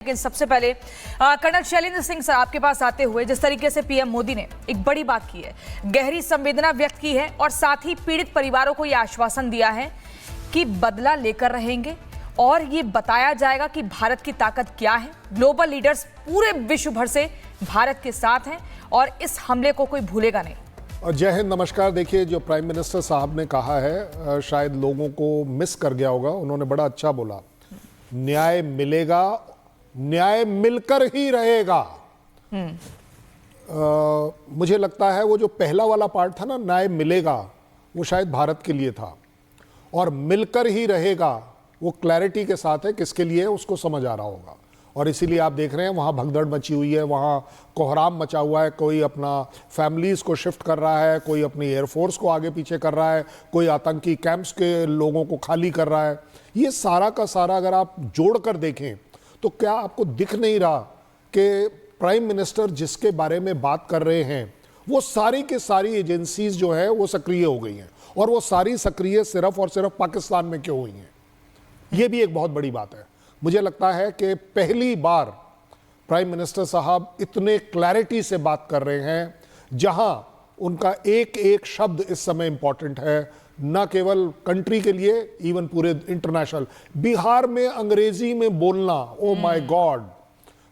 लेकिन सबसे पहले कर्नल शैलेंद्र सिंह सर आपके पास आते हुए जिस तरीके से पीएम मोदी ने एक बड़ी बात की है, गहरी संवेदना व्यक्त की है और साथ ही पीड़ित परिवारों को यह आश्वासन दिया है कि बदला लेकर रहेंगे और ये बताया जाएगा कि भारत की ताकत क्या है। ग्लोबल लीडर्स पूरे विश्व भर से भारत के साथ हैं और इस हमले को कोई भूलेगा नहीं। जय हिंद, नमस्कार। देखिए, जो प्राइम मिनिस्टर साहब ने कहा है शायद लोगों को मिस कर गया होगा। उन्होंने बड़ा अच्छा बोला, न्याय मिलेगा, न्याय मिलकर ही रहेगा। मुझे लगता है वो जो पहला वाला पार्ट था ना, न्याय मिलेगा, वो शायद भारत के लिए था, और मिलकर ही रहेगा वो क्लैरिटी के साथ है किसके लिए उसको समझ आ रहा होगा। और इसीलिए आप देख रहे हैं वहाँ भगदड़ मची हुई है, वहाँ कोहराम मचा हुआ है। कोई अपना फैमिलीज़ को शिफ्ट कर रहा है, कोई अपनी एयरफोर्स को आगे पीछे कर रहा है, कोई आतंकी कैंप्स के लोगों को खाली कर रहा है। ये सारा का सारा अगर आप जोड़ कर देखें तो क्या आपको दिख नहीं रहा कि प्राइम मिनिस्टर जिसके बारे में बात कर रहे हैं वो सारी की सारी एजेंसीज जो है वो सक्रिय हो गई हैं, और वो सारी सक्रिय सिर्फ और सिर्फ पाकिस्तान में क्यों हुई हैं? ये भी एक बहुत बड़ी बात है। मुझे लगता है कि पहली बार प्राइम मिनिस्टर साहब इतने क्लैरिटी से बात कर रहे हैं, जहां उनका एक एक शब्द इस समय इंपॉर्टेंट है, न केवल कंट्री के लिए, इवन पूरे इंटरनेशनल। बिहार में अंग्रेजी में बोलना, ओ माय गॉड,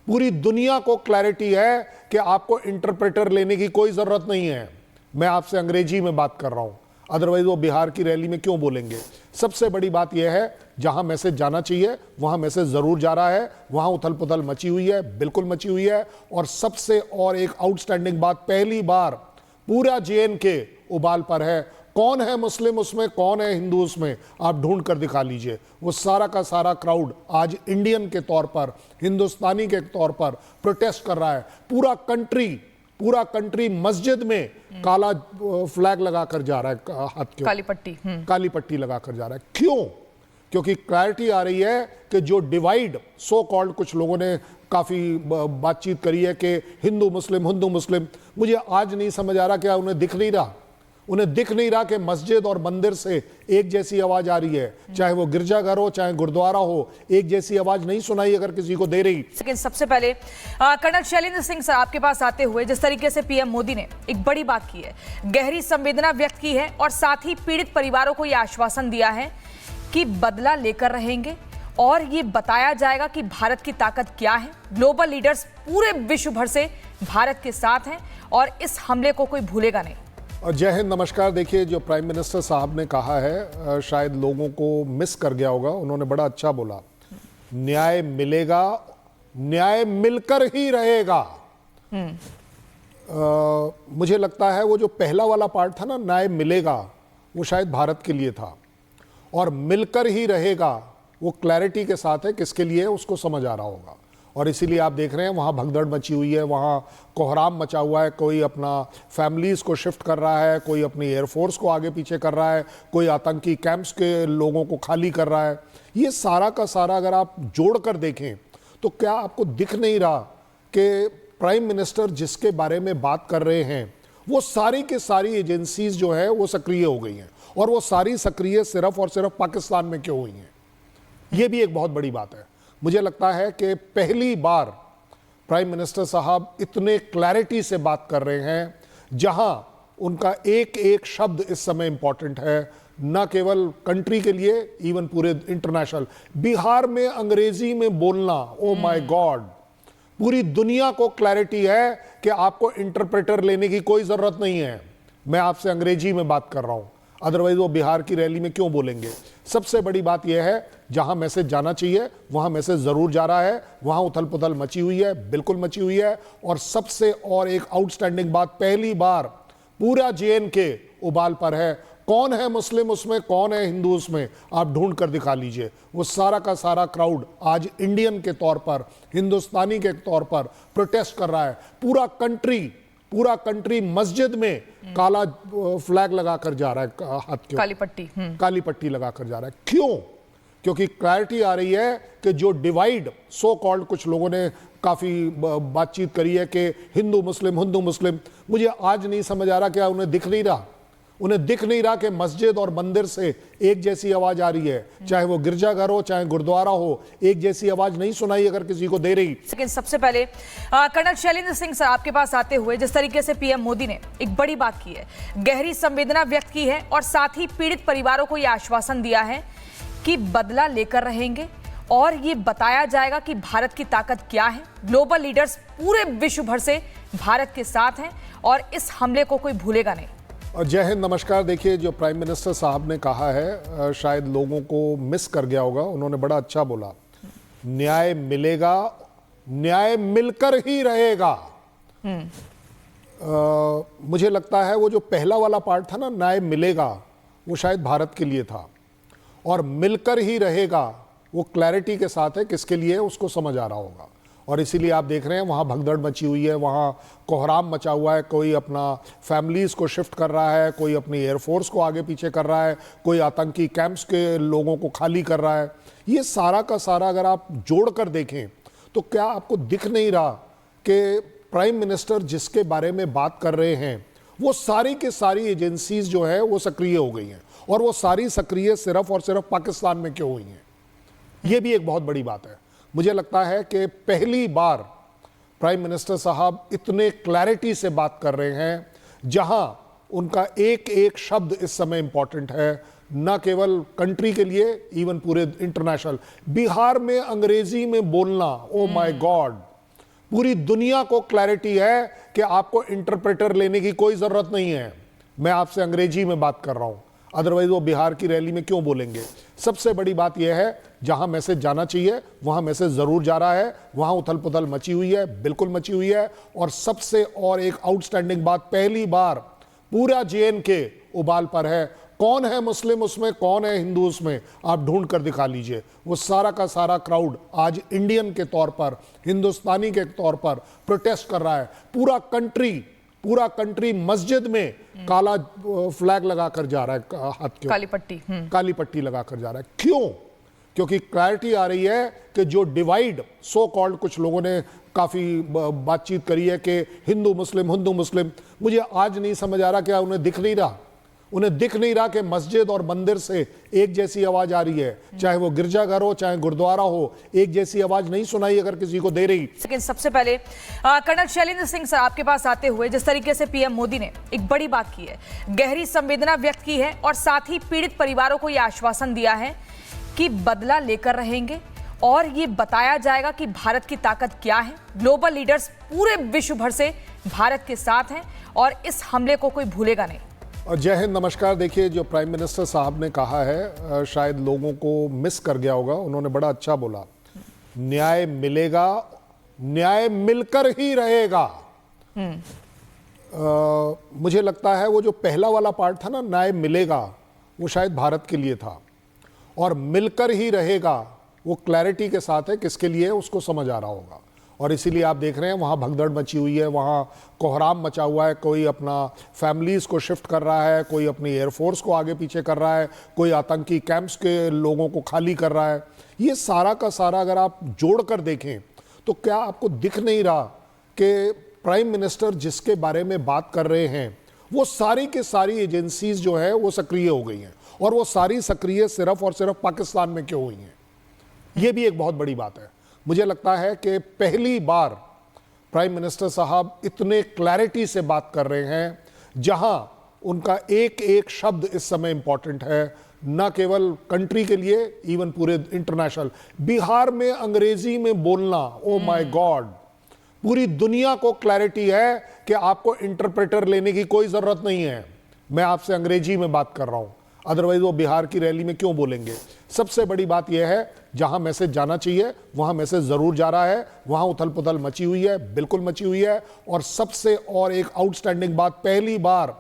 पूरी दुनिया को क्लैरिटी है कि आपको इंटरप्रेटर लेने की कोई जरूरत नहीं है। मैं आपसे अंग्रेजी में बात कर रहा हूं, अदरवाइज वो बिहार की रैली में क्यों बोलेंगे? सबसे बड़ी बात यह है, जहां मैसेज जाना चाहिए वहां मैसेज जरूर जा रहा है। वहां उथल पुथल मची हुई है, बिल्कुल मची हुई है। और सबसे और एक आउटस्टैंडिंग बात, पहली बार पूरा JNK उबाल पर है। कौन है मुस्लिम उसमें, कौन है हिंदू उसमें, आप ढूंढ कर दिखा लीजिए। वो सारा का सारा क्राउड आज इंडियन के तौर पर, हिंदुस्तानी के तौर पर प्रोटेस्ट कर रहा है। पूरा कंट्री मस्जिद में काला फ्लैग लगाकर जा रहा है, हाथ के काली पट्टी लगाकर जा रहा है। क्यों? क्योंकि क्लैरिटी आ रही है कि जो डिवाइड सो कॉल्ड, कुछ लोगों ने काफी बातचीत करी है कि हिंदू मुस्लिम, मुझे आज नहीं समझ आ रहा, क्या उन्हें दिख नहीं रहा कि मस्जिद और मंदिर से एक जैसी आवाज आ रही है, चाहे वो गिरजाघर हो चाहे गुरुद्वारा हो, एक जैसी आवाज नहीं सुनाई अगर किसी को दे रही। लेकिन सबसे पहले कर्नल शैलेंद्र सिंह सर आपके पास आते हुए जिस तरीके से पीएम मोदी ने एक बड़ी बात की है, गहरी संवेदना व्यक्त की है और साथ ही पीड़ित परिवारों को यह आश्वासन दिया है कि बदला लेकर रहेंगे और ये बताया जाएगा कि भारत की ताकत क्या है। ग्लोबल लीडर्स पूरे विश्व भर से भारत के साथ हैं और इस हमले को कोई भूलेगा नहीं। जय हिंद, नमस्कार। देखिए, जो प्राइम मिनिस्टर साहब ने कहा है शायद लोगों को मिस कर गया होगा। उन्होंने बड़ा अच्छा बोला, न्याय मिलेगा, न्याय मिलकर ही रहेगा। मुझे लगता है वो जो पहला वाला पार्ट था ना, न्याय मिलेगा, वो शायद भारत के लिए था, और मिलकर ही रहेगा वो क्लैरिटी के साथ है किसके लिए उसको समझ आ रहा होगा। और इसीलिए आप देख रहे हैं वहाँ भगदड़ मची हुई है, वहाँ कोहराम मचा हुआ है। कोई अपना फैमिलीज़ को शिफ्ट कर रहा है, कोई अपनी एयरफोर्स को आगे पीछे कर रहा है, कोई आतंकी कैंप्स के लोगों को खाली कर रहा है। ये सारा का सारा अगर आप जोड़ कर देखें तो क्या आपको दिख नहीं रहा कि प्राइम मिनिस्टर जिसके बारे में बात कर रहे हैं वो सारी की सारी एजेंसीज जो है वो सक्रिय हो गई हैं, और वो सारी सक्रिय सिर्फ और सिर्फ पाकिस्तान में क्यों हुई हैं? ये भी एक बहुत बड़ी बात है। मुझे लगता है कि पहली बार प्राइम मिनिस्टर साहब इतने क्लैरिटी से बात कर रहे हैं, जहां उनका एक एक शब्द इस समय इंपॉर्टेंट है, न केवल कंट्री के लिए, इवन पूरे इंटरनेशनल। बिहार में अंग्रेजी में बोलना, ओ माय गॉड, पूरी दुनिया को क्लैरिटी है कि आपको इंटरप्रेटर लेने की कोई जरूरत नहीं है। मैं आपसे अंग्रेजी में बात कर रहा हूं, अदरवाइज वो बिहार की रैली में क्यों बोलेंगे? सबसे बड़ी बात यह है, जहां मैसेज जाना चाहिए वहां मैसेज जरूर जा रहा है। वहां उथल पुथल मची हुई है, बिल्कुल मची हुई है। और सबसे और एक आउटस्टैंडिंग बात, पहली बार पूरा JNK उबाल पर है। कौन है मुस्लिम उसमें, कौन है हिंदू उसमें, आप ढूंढ कर दिखा लीजिए। वो सारा का सारा क्राउड आज इंडियन के तौर पर, हिंदुस्तानी के तौर पर प्रोटेस्ट कर रहा है। पूरा कंट्री मस्जिद में काला फ्लैग लगाकर जा रहा है, हाथ के काली पट्टी लगाकर जा रहा है। क्यों? क्योंकि क्लैरिटी आ रही है कि जो डिवाइड सो कॉल्ड, कुछ लोगों ने काफी बातचीत करी है कि हिंदू मुस्लिम, मुझे आज नहीं समझ आ रहा, क्या उन्हें दिख नहीं रहा? उन्हें दिख नहीं रहा कि मस्जिद और मंदिर से एक जैसी आवाज आ रही है, चाहे वो गिरजाघर हो चाहे गुरुद्वारा हो, एक जैसी आवाज नहीं सुनाई अगर किसी को दे रही। लेकिन सबसे पहले कर्नल शैलेंद्र सिंह सर आपके पास आते हुए जिस तरीके से पीएम मोदी ने एक बड़ी बात की है, गहरी संवेदना व्यक्त की है और साथ ही पीड़ित परिवारों को यह आश्वासन दिया है कि बदला लेकर रहेंगे और ये बताया जाएगा कि भारत की ताकत क्या है। ग्लोबल लीडर्स पूरे विश्व भर से भारत के साथ हैं और इस हमले को कोई भूलेगा नहीं। और जय हिंद, नमस्कार। देखिए, जो प्राइम मिनिस्टर साहब ने कहा है शायद लोगों को मिस कर गया होगा, उन्होंने बड़ा अच्छा बोला, न्याय मिलेगा, न्याय मिलकर ही रहेगा। मुझे लगता है वो जो पहला वाला पार्ट था ना, न्याय मिलेगा, वो शायद भारत के लिए था, और मिलकर ही रहेगा वो क्लैरिटी के साथ है किसके लिए उसको समझ आ रहा होगा। और इसीलिए आप देख रहे हैं वहाँ भगदड़ मची हुई है, वहाँ कोहराम मचा हुआ है, कोई अपना फैमिलीज़ को शिफ्ट कर रहा है, कोई अपनी एयरफोर्स को आगे पीछे कर रहा है, कोई आतंकी कैंप्स के लोगों को खाली कर रहा है। ये सारा का सारा अगर आप जोड़ कर देखें तो क्या आपको दिख नहीं रहा कि प्राइम मिनिस्टर जिसके बारे में बात कर रहे हैं वो सारी की सारी एजेंसीज जो है वो सक्रिय हो गई हैं, और वो सारी सक्रिय सिर्फ और सिर्फ पाकिस्तान में क्यों हुई हैं, ये भी एक बहुत बड़ी बात है। मुझे लगता है कि पहली बार प्राइम मिनिस्टर साहब इतने क्लैरिटी से बात कर रहे हैं, जहां उनका एक एक शब्द इस समय इंपॉर्टेंट है, न केवल कंट्री के लिए, इवन पूरे इंटरनेशनल। बिहार में अंग्रेजी में बोलना, ओ माय गॉड, पूरी दुनिया को क्लैरिटी है कि आपको इंटरप्रेटर लेने की कोई जरूरत नहीं है। मैं आपसे अंग्रेजी में बात कर रहा हूं, अदरवाइज वो बिहार की रैली में क्यों बोलेंगे। सबसे बड़ी बात यह है, जहां मैसेज जाना चाहिए वहां मैसेज जरूर जा रहा है, वहां उथल पुथल मची हुई है, बिल्कुल मची हुई है। और सबसे और एक आउटस्टैंडिंग बात, पहली बार पूरा JNK उबाल पर है। कौन है मुस्लिम उसमें, कौन है हिंदू उसमें, आप ढूंढ कर दिखा लीजिए। वो सारा का सारा क्राउड आज इंडियन के तौर पर, हिंदुस्तानी के तौर पर प्रोटेस्ट कर रहा है। पूरा कंट्री मस्जिद में काला फ्लैग लगाकर जा रहा है, हाथ के काली पट्टी लगाकर जा रहा है। क्यों? क्योंकि क्लैरिटी आ रही है कि जो डिवाइड सो कॉल्ड, कुछ लोगों ने काफी बातचीत करी है कि हिंदू मुस्लिम, मुझे आज नहीं समझ आ रहा क्या उन्हें दिख नहीं रहा कि मस्जिद और मंदिर से एक जैसी आवाज आ रही है, चाहे वो गिरजाघर हो चाहे गुरुद्वारा हो, एक जैसी आवाज नहीं सुनाई अगर किसी को दे रही। लेकिन सबसे पहले कर्नल शैलेंद्र सिंह सर आपके पास आते हुए जिस तरीके से पीएम मोदी ने एक बड़ी बात की है, गहरी संवेदना व्यक्त की है और साथ ही पीड़ित परिवारों को यह आश्वासन दिया है कि बदला लेकर रहेंगे और ये बताया जाएगा कि भारत की ताकत क्या है। ग्लोबल लीडर्स पूरे विश्व भर से भारत के साथ हैं और इस हमले को कोई भूलेगा नहीं। और जय हिंद, नमस्कार। देखिए, जो प्राइम मिनिस्टर साहब ने कहा है शायद लोगों को मिस कर गया होगा, उन्होंने बड़ा अच्छा बोला, न्याय मिलेगा, न्याय मिलकर ही रहेगा। मुझे लगता है वो जो पहला वाला पार्ट था ना, न्याय मिलेगा, वो शायद भारत के लिए था, और मिलकर ही रहेगा वो क्लैरिटी के साथ है किसके लिए उसको समझ आ रहा होगा। और इसीलिए आप देख रहे हैं वहाँ भगदड़ मची हुई है, वहाँ कोहराम मचा हुआ है, कोई अपना फैमिलीज़ को शिफ्ट कर रहा है, कोई अपनी एयरफोर्स को आगे पीछे कर रहा है, कोई आतंकी कैंप्स के लोगों को खाली कर रहा है। ये सारा का सारा अगर आप जोड़ कर देखें तो क्या आपको दिख नहीं रहा कि प्राइम मिनिस्टर जिसके बारे में बात कर रहे हैं वो सारी की सारी एजेंसीज जो है वो सक्रिय हो गई हैं, और वो सारी सक्रिय सिर्फ और सिर्फ पाकिस्तान में क्यों हुई हैं, ये भी एक बहुत बड़ी बात है। मुझे लगता है कि पहली बार प्राइम मिनिस्टर साहब इतने क्लैरिटी से बात कर रहे हैं, जहां उनका एक एक शब्द इस समय इंपॉर्टेंट है, न केवल कंट्री के लिए, इवन पूरे इंटरनेशनल। बिहार में अंग्रेजी में बोलना, ओ माय गॉड, पूरी दुनिया को क्लैरिटी है कि आपको इंटरप्रेटर लेने की कोई जरूरत नहीं है। मैं आपसे अंग्रेजी में बात कर रहा हूं, अदरवाइज वो बिहार की रैली में क्यों बोलेंगे। सबसे बड़ी बात यह है, जहां मैसेज जाना चाहिए वहां मैसेज जरूर जा रहा है, वहां उथल पुथल मची हुई है, बिल्कुल मची हुई है। और सबसे और एक आउटस्टैंडिंग बात, पहली बार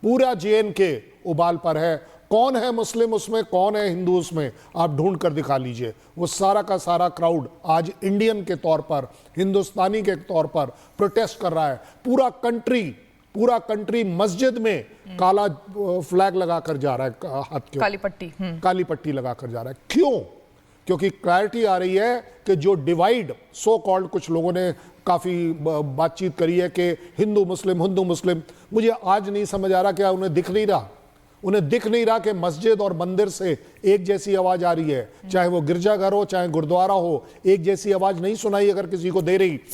पूरा JNK उबाल पर है। कौन है मुस्लिम उसमें, कौन है हिंदू उसमें, आप ढूंढ कर दिखा लीजिए। वो सारा का सारा क्राउड आज इंडियन के तौर पर, हिंदुस्तानी के तौर पर प्रोटेस्ट कर रहा है। पूरा कंट्री मस्जिद में काला फ्लैग लगाकर जा रहा है, हाथ के काली पट्टी लगाकर जा रहा है। क्यों? क्योंकि क्लैरिटी आ रही है कि जो डिवाइड सो कॉल्ड, कुछ लोगों ने काफी बातचीत करी है कि हिंदू मुस्लिम, मुझे आज नहीं समझ आ रहा क्या उन्हें दिख नहीं रहा उन्हें दिख नहीं रहा कि मस्जिद और मंदिर से एक जैसी आवाज आ रही है, चाहे वो गिरजाघर हो चाहे गुरुद्वारा हो, एक जैसी आवाज नहीं सुनाई अगर किसी को दे रही